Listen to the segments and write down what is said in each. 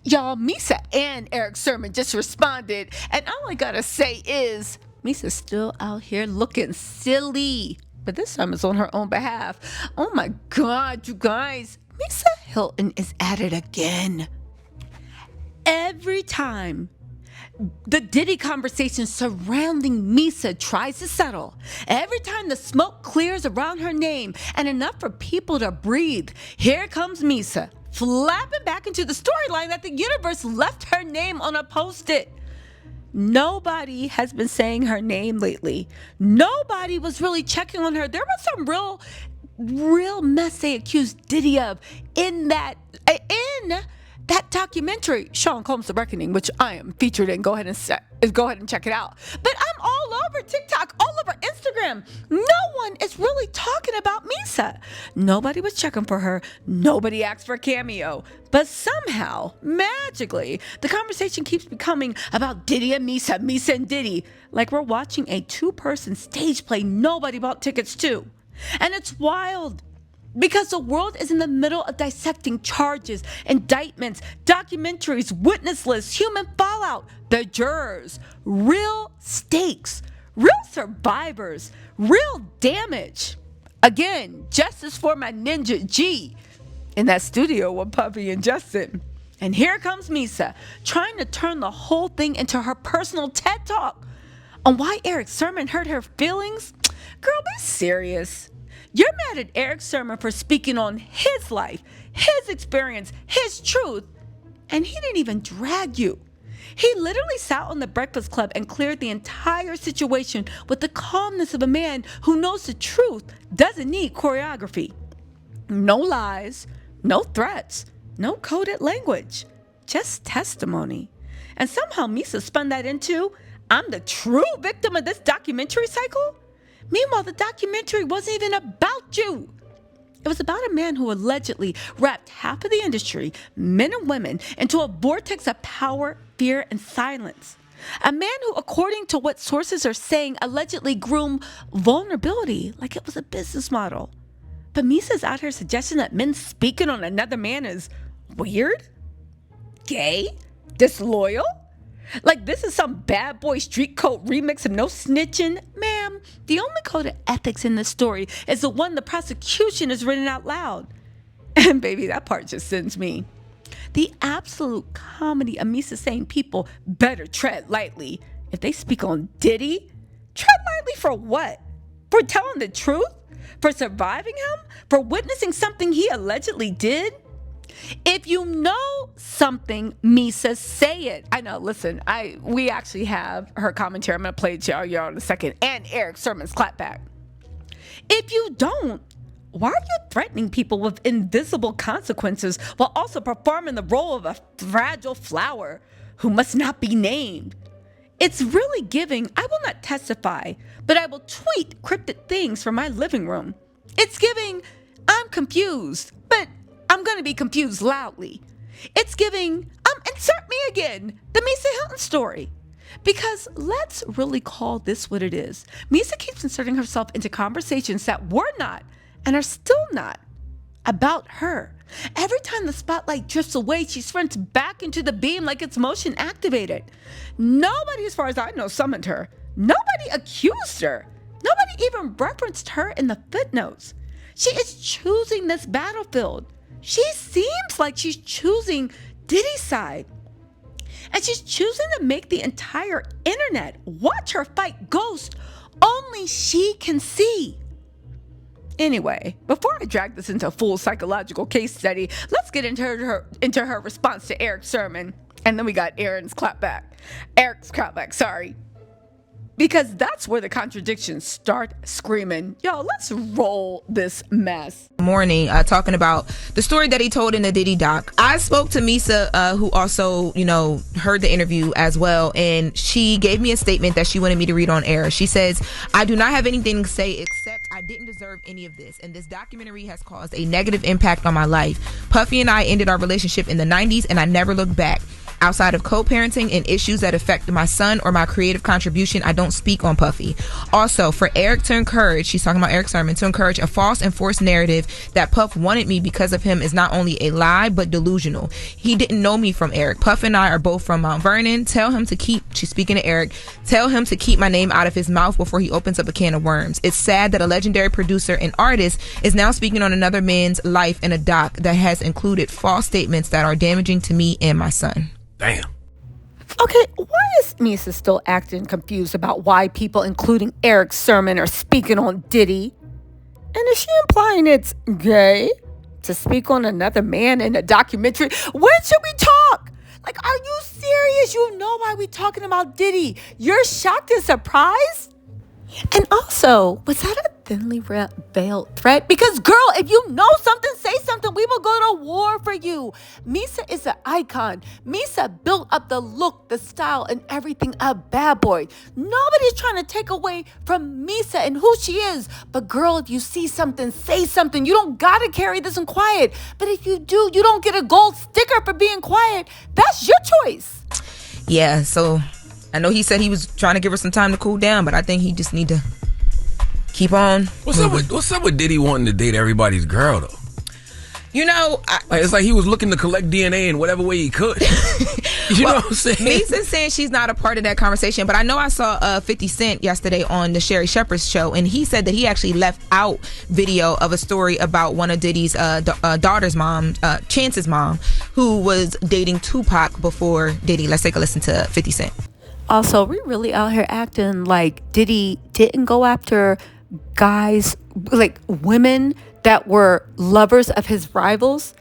Y'all, Misa and Eric Sermon just responded, and all I gotta say is, Misa's still out here looking silly. But this time it's on her own behalf. Oh my God, you guys. Misa Hylton is at it again. Every time the Diddy conversation surrounding Misa tries to settle, every time the smoke clears around her name and enough for people to breathe, here comes Misa, flapping back into the storyline that the universe left her name on a post-it. Nobody has been saying her name lately. Nobody was really checking on her. There was some real mess they accused Diddy of in that documentary, Sean Combs: The Reckoning, which I am featured in. Go ahead and check it out. But I'm all over TikTok, all over Instagram. No one is really talking about Misa. Nobody was checking for her. Nobody asked for a cameo. But somehow, magically, the conversation keeps becoming about Diddy and Misa, Misa and Diddy, like we're watching a two-person stage play nobody bought tickets to. And it's wild, because the world is in the middle of dissecting charges, indictments, documentaries, witness lists, human fallout, the jurors, real stakes, real survivors, real damage. Again, justice for my ninja G in that studio with Puffy and Justin. And here comes Misa, trying to turn the whole thing into her personal TED Talk on why Eric Sermon hurt her feelings. Girl, be serious. You're mad at Eric Sermon for speaking on his life, his experience, his truth, and he didn't even drag you. He literally sat on the Breakfast Club and cleared the entire situation with the calmness of a man who knows the truth doesn't need choreography. No lies, no threats, no coded language, just testimony. And somehow Misa spun that into, I'm the true victim of this documentary cycle? Meanwhile, the documentary wasn't even about you. It was about a man who allegedly wrapped half of the industry, men and women, into a vortex of power, fear, and silence. A man who, according to what sources are saying, allegedly groomed vulnerability like it was a business model. But Misa's out here suggesting that men speaking on another man is weird, gay, disloyal. Like this is some bad boy street code remix of no snitching. Ma'am, the only code of ethics in this story is the one the prosecution has written out loud. And baby, that part just sends me. The absolute comedy of Misa saying people better tread lightly if they speak on Diddy. Tread lightly for what? For telling the truth? For surviving him? For witnessing something he allegedly did? If you know something, Misa, say it. I know, listen, we actually have her commentary. I'm going to play it to y'all in a second. And Eric Sermon's clapback. If you don't, why are you threatening people with invisible consequences while also performing the role of a fragile flower who must not be named? It's really giving, I will not testify, but I will tweet cryptic things from my living room. It's giving, I'm confused, but I'm going to be confused loudly. It's giving, insert me again, the Misa Hylton story. Because let's really call this what it is. Misa keeps inserting herself into conversations that were not and are still not about her. Every time the spotlight drifts away, she sprints back into the beam like it's motion activated. Nobody, as far as I know, summoned her. Nobody accused her. Nobody even referenced her in the footnotes. She is choosing this battlefield. She seems like she's choosing Diddy's side. And she's choosing to make the entire internet watch her fight ghosts only she can see. Anyway, before I drag this into a full psychological case study, let's get into her response to Eric's sermon. And then we got Eric's clapback, sorry. Because that's where the contradictions start screaming. Yo, let's roll this mess. Morning, talking about the story that he told in the Diddy doc. I spoke to Misa, who also, heard the interview as well, and she gave me a statement that she wanted me to read on air. She says, I do not have anything to say except I didn't deserve any of this, and this documentary has caused a negative impact on my life. Puffy and I ended our relationship in the 90s, and I never looked back. Outside of co-parenting and issues that affect my son or my creative contribution, I don't speak on Puffy. Also, for Eric to encourage, she's talking about Eric Sermon, to encourage a false and forced narrative that Puff wanted me because of him is not only a lie, but delusional. He didn't know me from Eric. Puff and I are both from Mount Vernon. Tell him to keep, she's speaking to Eric, tell him to keep my name out of his mouth before he opens up a can of worms. It's sad that a legendary producer and artist is now speaking on another man's life in a doc that has included false statements that are damaging to me and my son. Damn. Okay, why is Misa still acting confused about why people, including Eric Sermon, are speaking on Diddy? And is she implying it's gay to speak on another man in a documentary? When should we talk? Like, are you serious? You know why we talking about Diddy. You're shocked and surprised? And also, was that a thinly veiled threat? Because, girl, if you know something, say something. We will go to war for you. Misa is an icon. Misa built up the look, the style, and everything of Bad Boy. Nobody's trying to take away from Misa and who she is. But, girl, if you see something, say something. You don't got to carry this in quiet. But if you do, you don't get a gold sticker for being quiet. That's your choice. Yeah, so I know he said he was trying to give her some time to cool down, but I think he just need to keep on. What's up with Diddy wanting to date everybody's girl, though? You know, it's like he was looking to collect DNA in whatever way he could. You know what I'm saying? Lisa's saying she's not a part of that conversation, but I know I saw 50 Cent yesterday on the Sherry Shepherd's show, and he said that he actually left out video of a story about one of Diddy's daughter's mom, Chance's mom, who was dating Tupac before Diddy. Let's take a listen to 50 Cent. Also, we really out here acting like Diddy didn't go after guys, like women that were lovers of his rivals.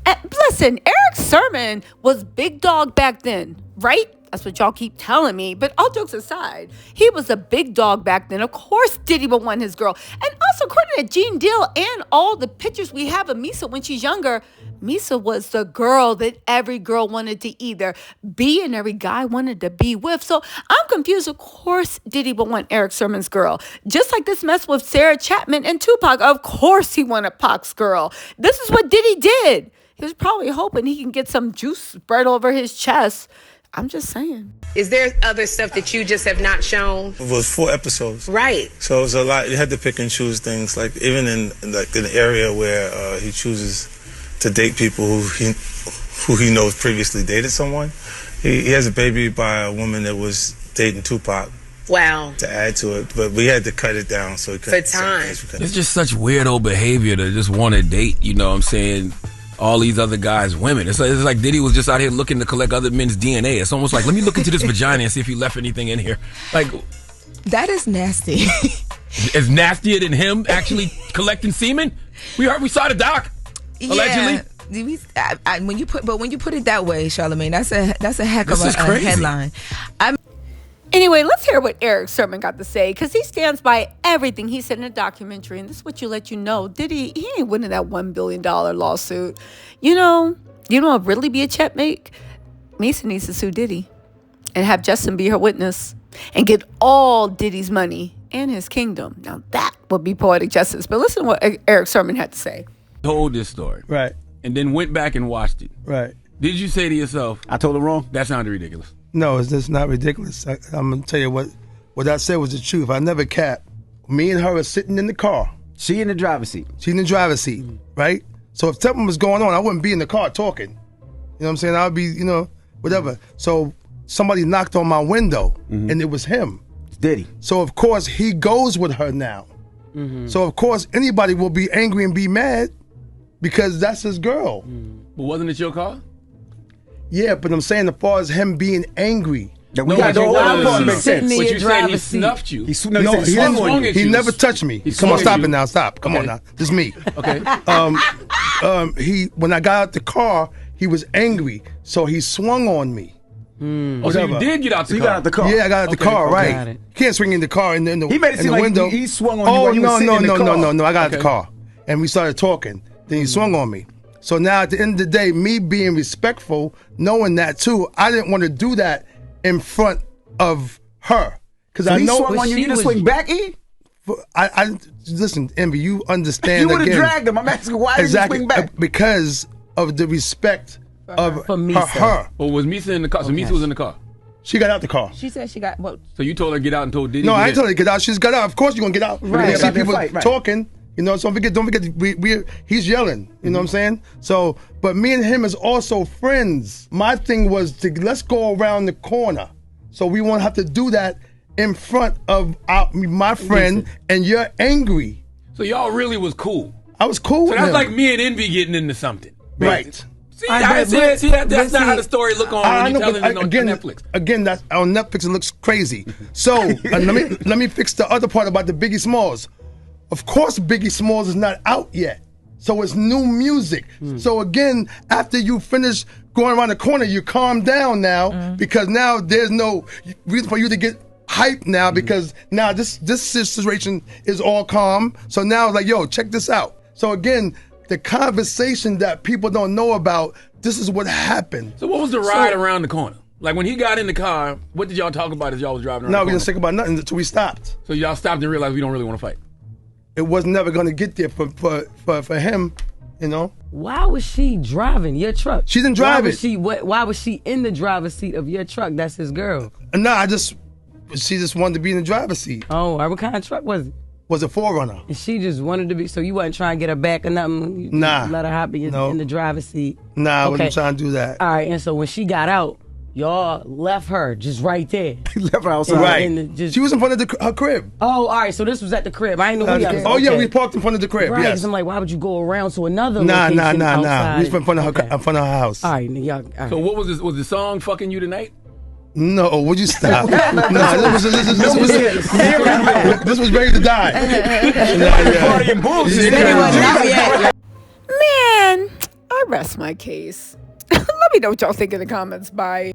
And listen, Eric Sermon was big dog back then, right? That's what y'all keep telling me. But all jokes aside, he was a big dog back then. Of course, Diddy would want his girl. And also, according to Gene Deal and all the pictures we have of Misa when she's younger, Misa was the girl that every girl wanted to either be and every guy wanted to be with. So I'm confused. Of course, Diddy would want Eric Sermon's girl. Just like this mess with Sarah Chapman and Tupac. Of course he wanted Pac's girl. This is what Diddy did. He was probably hoping he can get some juice spread over his chest. I'm just saying. Is there other stuff that you just have not shown? It was 4 episodes. Right. So it was a lot. You had to pick and choose things. Like even in the area where he chooses to date people who he knows previously dated someone. He has a baby by a woman that was dating Tupac. Wow. To add to it, but we had to cut it down so he couldn't. For time. It's just such weirdo behavior to just want to date. You know what I'm saying? All these other guys' women. It's like Diddy was just out here looking to collect other men's DNA. It's almost like, let me look into this vagina and see if he left anything in here. Like, that is nasty. It's nastier than him actually collecting semen. We saw the doc. Allegedly. Yeah. When you put it that way, Charlamagne, that's a heck of a headline. Anyway, let's hear what Eric Sermon got to say, because he stands by everything he said in the documentary, and this is what let you know. Diddy, he ain't winning that $1 billion lawsuit. You know really be a checkmate? Misa needs to sue Diddy and have Justin be her witness and get all Diddy's money and his kingdom. Now that would be poetic justice. But listen to what Eric Sermon had to say. Told this story. Right. And then went back and watched it. Right. Did you say to yourself, I told her wrong? That sounded ridiculous. No, it's just not ridiculous. I'm going to tell you what I said was the truth. I never capped. Me and her are sitting in the car. She in the driver's seat. She in the driver's seat, right? So if something was going on, I wouldn't be in the car talking. You know what I'm saying? I would be, whatever. So somebody knocked on my window, and it was him. It's Diddy. So, of course, he goes with her now. So, of course, anybody will be angry and be mad because that's his girl. But wasn't it your car? Yeah, but I'm saying as far as him being angry. We got the whole part makes sense. But you said he snuffed you. He never touched me. Come on, stop it now. Stop. Come on now. This is me. Okay. When I got out the car, he was angry, so he swung on me. Oh, so you did get out the car? You got out the car? Yeah, I got out the car, right. You can't swing in the car in the He made it seem like window. He swung on you while you were sitting in the car. No. I got out the car, and we started talking. Then he swung on me. So now at the end of the day, me being respectful, knowing that too, I didn't want to do that in front of her. Because I know swung on you, you didn't swing back, E? I listen, Envy, you understand. You would have dragged him. I'm asking why did you swing back? Because of the respect of For Misa. her. Or was Misa in the car? So Misa was in the car. She got out the car. She said she got what? So you told her to get out and told Diddy? No, to I get ain't told her to get out. She's got out. Of course you're gonna get out. Right. You see About to people fight, right. talking. You know, so don't forget. He's yelling. You know what I'm saying? So, but me and him is also friends. My thing was let's go around the corner, so we won't have to do that in front of my friend, and you're angry. So y'all really was cool. I was cool So with that's him. like me and Envy getting into something. Right. See, that's not how the story look on I when you know, telling but it on again, Netflix. Again, that's on Netflix. It looks crazy. So let me fix the other part about the Biggie Smalls. Of course, Biggie Smalls is not out yet, so it's new music. So again, after you finish going around the corner, you calm down now because now there's no reason for you to get hyped now because now this situation is all calm. So now it's like, yo, check this out. So again, the conversation that people don't know about, this is what happened. So what was the ride around the corner? Like when he got in the car, what did y'all talk about as y'all was driving around No, the we corner? didn't think about nothing until we stopped. So y'all stopped and realized we don't really want to fight. It was never going to get there for him, you know. Why was she driving your truck? She didn't drive why it. Why was she in the driver's seat of your truck? That's his girl. No, she just wanted to be in the driver's seat. Oh, what kind of truck was it? Was a 4Runner. And she just wanted to be, so you wasn't trying to get her back or nothing? You Nah. let her hop in the driver's seat? Nah, I wasn't Okay. trying to do that. All right, and so when she got out, y'all left her just right there. He left her outside. Right. She was in front of her crib. Oh, all right, so this was at the crib. I didn't know where Oh, yeah, we parked in front of the crib, Right, yes. 'cause I'm like, why would you go around to another Nah. location We outside? was in front of her house. All right, y'all. All right. So what was this? Was the song "Fucking You Tonight"? No, would you stop? No, this was ready to die. Party and bullshit. Man, I rest my case. Let me know what y'all think in the comments. Bye.